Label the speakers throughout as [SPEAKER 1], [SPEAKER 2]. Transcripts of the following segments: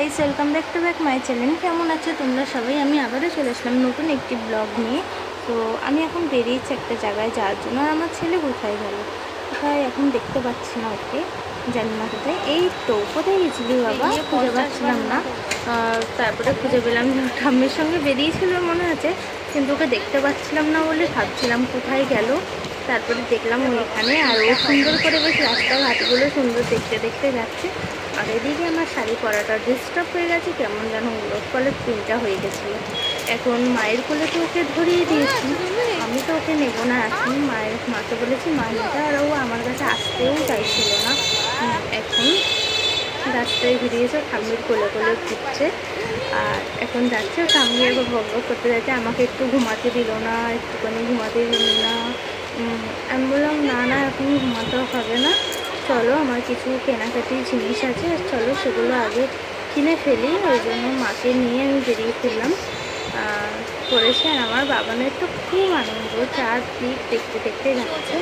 [SPEAKER 1] Guys, welcome back to my channel. কেমন আছো তোমরা সবাই? আমি আবারও চলে আসলাম নতুন একটি ব্লগ নিয়ে। তো আমি এখন বেরিয়েছি একটা জায়গায় যাওয়ার জন্য। আর আমার ছেলে কোথায় গেল? কোথায় এখন দেখতে পাচ্ছি না ওকে, জানি না কোথায়। এই তো কোথায় গেছিলি বাবা? খুঁজে পাচ্ছিলাম না। তারপরে খুঁজে পেলাম যে ঠাম্মির সঙ্গে বেরিয়েছিল মনে আছে, কিন্তু ওকে দেখতে পাচ্ছিলাম না বলে ভাবছিলাম কোথায় গেল। তারপরে দেখলাম ওইখানে, আর ও সুন্দর করে বেশ রাস্তাঘাটগুলো সুন্দর দেখতে দেখতে যাচ্ছে। আর এদিকে আমার শাড়ি পরাটা ডিস্টার্ব হয়ে গেছে, কেমন যেন উলট পালট পিনটা হয়ে গেছিলো। এখন মায়ের কোলে তো ওকে ধরিয়ে দিয়েছি, আমি তো ওকে নেবো না এখন। মাকে বলেছি মা নেটা, আর ও আমার কাছে আসতেও চাইছিল না। এখন রাস্তায় ঘুরিয়েছে, ঠাম্মির কোলে কোলে ঘুরছে। আর এখন যাচ্ছে, ঠাম্মি একবার বক বক করতে যাচ্ছে, আমাকে একটু ঘুমাতে দিল না, একটুখানি ঘুমাতে দিল না। আমি বললাম না না, এখন ঘুমাতেও হবে না, চলো আমার কিছু কেনাকাটি জিনিস আছে, চলো সেগুলো আগে কিনে ফেলি। ওই জন্য মাকে নিয়ে আমি বেরিয়ে ফেললাম। করেছে, আর আমার বাবানের তো খুব আনন্দ, চারদিক দেখতে দেখতে যাচ্ছে।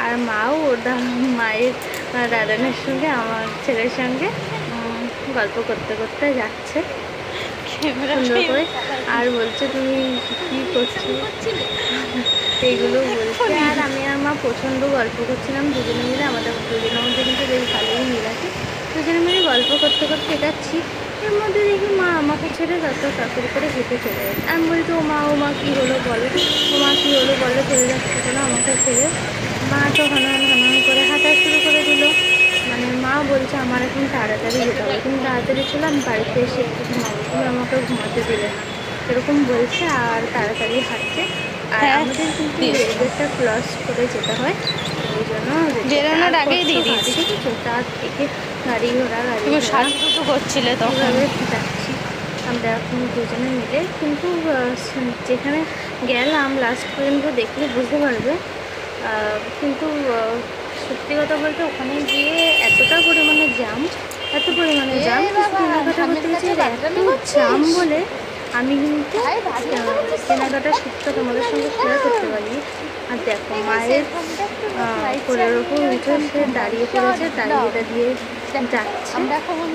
[SPEAKER 1] আর মাও ওর মায়ের দাদানের সঙ্গে আমার ছেলের সঙ্গে গল্প করতে করতে যাচ্ছে সুন্দর করে। আর বলছে তুমি কী করছো এইগুলো বলছে। আর আমি আর মা প্রচণ্ড গল্প করছিলাম দুজনে মিলে। আমাদের দুজনের মধ্যে কিন্তু বেশ ভালোই মিল আছে। দুজনে মিলে গল্প করতে করতে যাচ্ছি। এর মধ্যে দেখি মা আমাকে ছেড়ে তত তাড়াতাড়ি করে হেঁটে চলে যাচ্ছে। আমি বলছি ও মা কী হলো বলো, ও মা কী হলো বলো, চলে যাচ্ছে কেন আমাকে ছেড়ে? মা তো হানান হানান করে হাঁটা শুরু করে দিল। মানে মা বলছে আমার এখন তাড়াতাড়ি যেতে হবে, তুমি তাড়াতাড়ি চলো, আমি বাড়িতে এসে একটু ঘুমাবো, তুমি আমাকে ঘুমাতে দিলে না, এরকম বলছে। আর তাড়াতাড়ি হাঁটছে। আর আমাদের কিন্তু রেলগেটটা ক্রস করে যেতে হয়, ওই জন্য বেরোনোর আগেই দিয়ে দিয়েছি। ঠিক আছে, তার থেকে গাড়ি ঘোড়া সাজুগুজু করছিলে তো এভাবে যাচ্ছি আমরা এখন দুজনে মিলে। কিন্তু যেখানে গেলাম লাস্ট পর্যন্ত দেখলে বুঝতে পারবে, কিন্তু সত্যি কথা বলতে ওখানে গিয়ে এতটা পরিমাণে জ্যাম, এত পরিমাণে জ্যাম, কেনাকাটা করতে গেছি এত জ্যাম বলে আমি কিন্তু কেনাকাটার সূত্রটা তোমাদের সঙ্গে শেয়ার করতে পারি। আর দেখো মায়ের কোলের ওপর উঠে সে দাঁড়িয়ে পড়েছে, দাঁড়িয়ে দিয়ে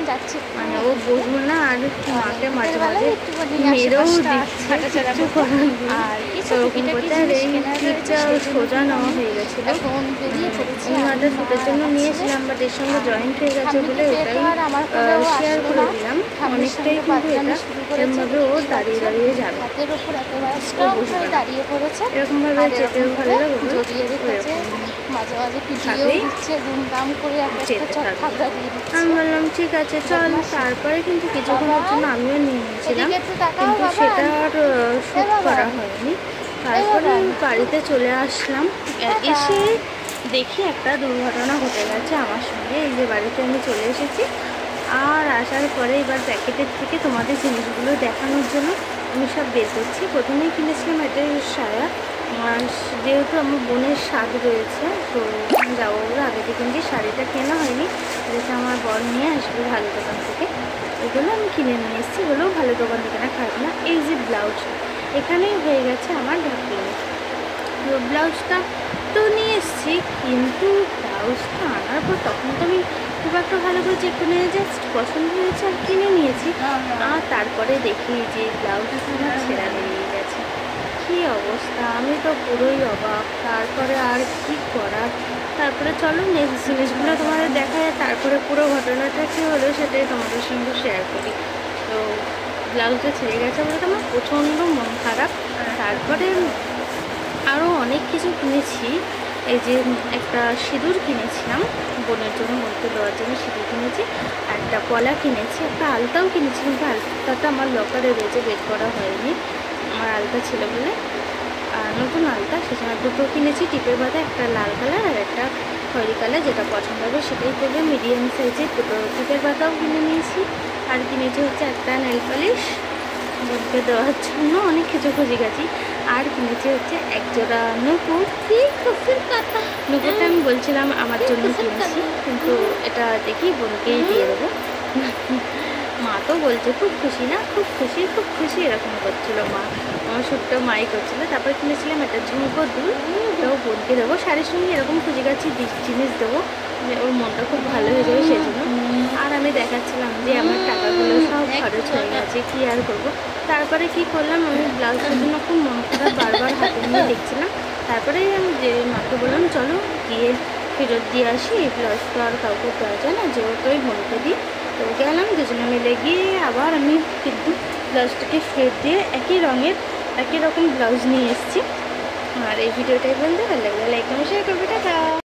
[SPEAKER 1] যাচ্ছে। মানে ও বসবো না, আর মাকে মাঝে মাঝে মেরেও দিচ্ছে কিছু করার। আর ওরকম করতে, আর এই ক্লিপটা সোজা নেওয়া হয়ে গেছিলো, ওনাদের শ্যুটের জন্য নিয়েছিলাম, বাট এর সঙ্গে জয়েন্ট হয়ে গেছে বলে ওটাই শেয়ার করে দিলাম। অনেকটাই কিন্তু এটা এর মধ্যে ও দাঁড়িয়ে দাঁড়িয়ে যাবে, দাঁড়িয়ে পড়েছে এরকমভাবে যেতেও ভালো লাগবে, মাঝে মাঝে আমি বললাম ঠিক আছে চল। তারপরে কিন্তু কিছুক্ষণের জন্য আমিও নিয়ে নিয়েছিলাম, কিন্তু সেটা আর শ্যুট করা হয়নি। তারপরে বাড়িতে চলে আসলাম, এসে দেখি একটা দুর্ঘটনা ঘটে গেছে আমার সঙ্গে। এই যে বাড়িতে আমি চলে এসেছি, আর আসার পরে এবার প্যাকেটের থেকে তোমাদের জিনিসগুলো দেখানোর জন্য আমি সব বের করছি। প্রথমেই কিনেছিলাম একটা সায়া, যেহেতু আমার বোনের স্বাদ রয়েছে, তো যাবো বলে আগে থেকে কিন্তু শাড়িটা কেনা হয়নি, যেটা আমার বর নিয়ে আসবে ভালো দোকান থেকে, ওগুলো আমি কিনে নিয়ে এসেছি। ওগুলোও ভালো দোকান থেকে না, খারাপ না। এই যে ব্লাউজ, এখানেই হয়ে গেছে আমার ঢাকিয়ে। তো ব্লাউজটা তো নিয়ে এসেছি, কিন্তু ব্লাউজটা আনার পর তখন তো আমি খুব একটা ভালো করে চেক করে জাস্ট পছন্দ হয়েছে আর কিনে নিয়েছি। আর তারপরে দেখি যে ব্লাউজটা আমার ছেঁড়া বেরিয়ে গেছে। কী অবস্থা, আমি তো পুরোই অবাক। তারপরে আর কি করার, তারপরে চলো নেক্সট জিনিসগুলো তোমাদের দেখায়, তারপরে পুরো ঘটনাটা কী হলো সেটাই তোমাদের সঙ্গে শেয়ার করি। তো ব্লাউজটা ছেড়ে গেছে বলে তো আমার প্রচণ্ড মন খারাপ। তারপরে আরও অনেক কিছু কিনেছি। এই যে একটা সিঁদুর কিনেছিলাম বোনের জন্য, বোনকে দেওয়ার জন্য সিঁদুর কিনেছি, একটা কলা কিনেছি, একটা আলতাও কিনেছি, কিন্তু আলতাটা আমার লকারে রয়েছে, বের করা হয়নি, আমার আলতা ছিল বলে। আর নতুন আলতা, সেখানে দুটো কিনেছি টিপের বাদে, একটা লাল কালার আর একটা খয়েরি কালার, যেটা পছন্দ হবে সেটাই করবে। মিডিয়াম সাইজের দুটো টিপের বাদাও কিনে নিয়েছি। আর কিনেছি হচ্ছে একটা নেল পালিশ বোনকে দেওয়ার জন্য, অনেক কিছু খুঁজে গেছি। আর কিনেছি হচ্ছে একজোড়া নুপুর। নুপুরটা আমি বলছিলাম আমার জন্য কিনেছি, কিন্তু এটা দেখি বোনকেই দিয়ে দেবো। মা তো বলছে খুব খুশি না, খুব খুশি খুব খুশি এরকম করছিল মা, আমার শ্যুটটা মাই করছিলো। তারপর কিনেছিলাম একটা ঝুমকো দুল, ওটাও বোনকে দেবো। শাড়ির সঙ্গে এরকম খুঁজে গেছি জিনিস দেবো, ওর মনটা খুব ভালো হয়ে যাবে সেই জন্য। আর আমি দেখাচ্ছিলাম যে আমার টাকাগুলো সব খরচ হয়ে গেছে, কী আর করবো। তারপরে কি করলাম, আমি ব্লাউজটার জন্য খুব মন খারাপ, বারবার হাতে নিয়ে দেখছিলাম। তারপরে আমি যে মাকে বললাম চলো গিয়ে ফেরত দিয়ে আসি, এই ব্লাউজ তো আর কাউকে দেওয়া যায় না, যেহেতু ওই বোনকে দিই। তো গেলাম, দুজনে মিলে গিয়ে আবার আমি কিন্তু ব্লাউজটাকে ফেরত দিয়ে একই রঙের একই রকম ব্লাউজ নিয়ে এসেছি। আর এই ভিডিওটাই বলতে ভালো লাগবে, লাইক কমেন্ট শেয়ার করবে, টাটা।